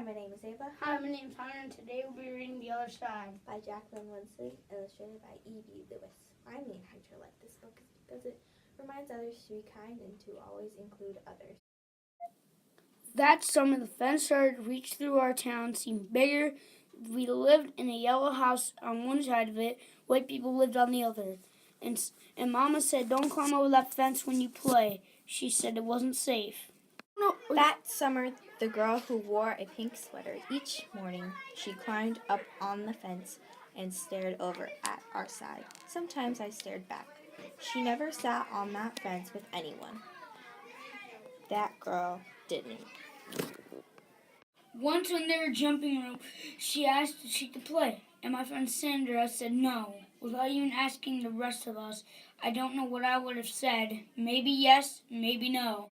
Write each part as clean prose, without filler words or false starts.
my name is Ava. Hi, my name is Hunter, and today we'll be reading The Other Side By Jacqueline Winsley, illustrated by E.B. Lewis. Why me and Hunter like this book is because it reminds others to be kind and to always include others. That summer, the fence started to reach through our town, seemed bigger. We lived in a yellow house on one side of it, white people lived on the other. And Mama said, don't climb over that fence when you play. She said it wasn't safe. That summer, the girl who wore a pink sweater each morning, she climbed up on the fence and stared over at our side. Sometimes I stared back. She never sat on that fence with anyone. That girl didn't. Once when they were jumping rope, she asked if she could play, and my friend Sandra said no. Without even asking the rest of us, I don't know what I would have said. Maybe yes, maybe no.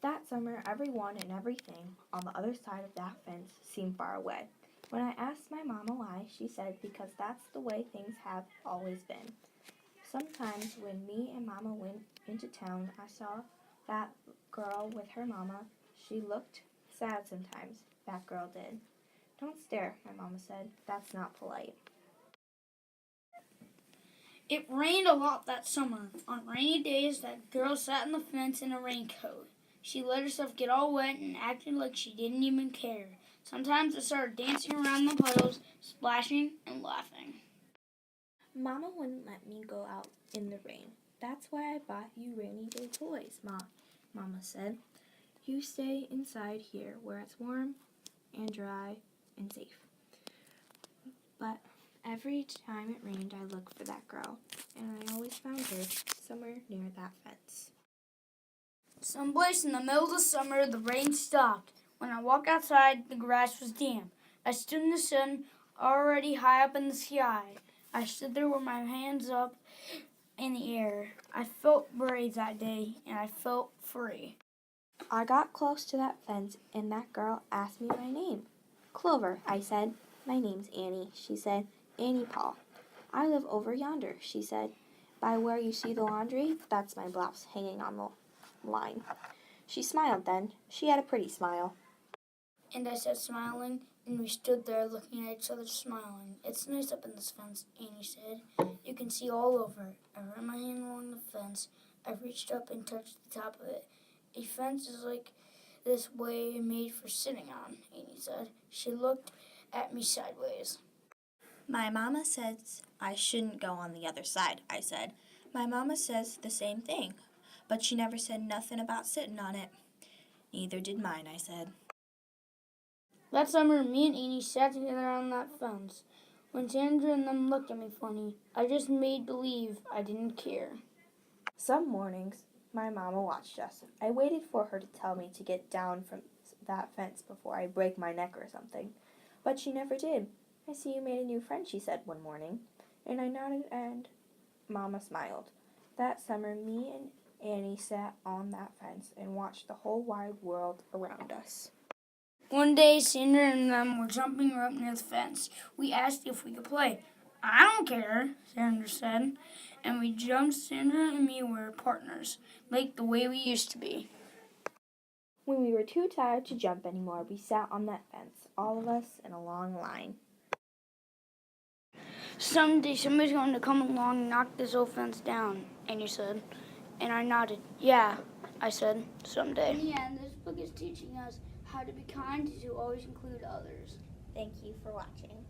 That summer, everyone and everything on the other side of that fence seemed far away. When I asked my mama why, she said because that's the way things have always been. Sometimes when me and Mama went into town, I saw that girl with her mama. She looked sad sometimes, that girl did. Don't stare, my mama said. That's not polite. It rained a lot that summer. On rainy days, that girl sat on the fence in a raincoat. She let herself get all wet and acted like she didn't even care. Sometimes I started dancing around the puddles, splashing and laughing. Mama wouldn't let me go out in the rain. That's why I bought you rainy day toys, Mama said. You stay inside here where it's warm and dry and safe. But every time it rained, I looked for that girl, and I always found her somewhere near that fence. Someplace in the middle of the summer, the rain stopped. When I walked outside, the grass was damp. I stood in the sun, already high up in the sky. I stood there with my hands up in the air. I felt brave that day, and I felt free. I got close to that fence, and that girl asked me my name. Clover, I said. My name's Annie, she said. Annie Paul. I live over yonder, she said. By where you see the laundry, that's my blouse hanging on the line. She smiled then. She had a pretty smile. And I said, smiling, and we stood there looking at each other smiling. It's nice up in this fence, Annie said. You can see all over. I ran my hand along the fence. I reached up and touched the top of it. A fence is like this way made for sitting on, Annie said. She looked at me sideways. My mama says I shouldn't go on the other side, I said. My mama says the same thing, but she never said nothing about sitting on it. Neither did mine, I said. That summer, me and Annie sat together on that fence. When Sandra and them looked at me funny, I just made believe I didn't care. Some mornings, my mama watched us. I waited for her to tell me to get down from that fence before I break my neck or something, but she never did. I see you made a new friend, she said one morning, and I nodded and Mama smiled. That summer, me and Annie sat on that fence and watched the whole wide world around us. One day, Sandra and them were jumping rope near the fence. We asked if we could play. I don't care, Sandra said. And we jumped. Sandra and me were partners, like the way we used to be. When we were too tired to jump anymore, we sat on that fence, all of us in a long line. Someday, somebody's going to come along and knock this old fence down, Annie said. And I nodded. Yeah, I said, someday. In the end, this book is teaching us how to be kind, to always include others. Thank you for watching.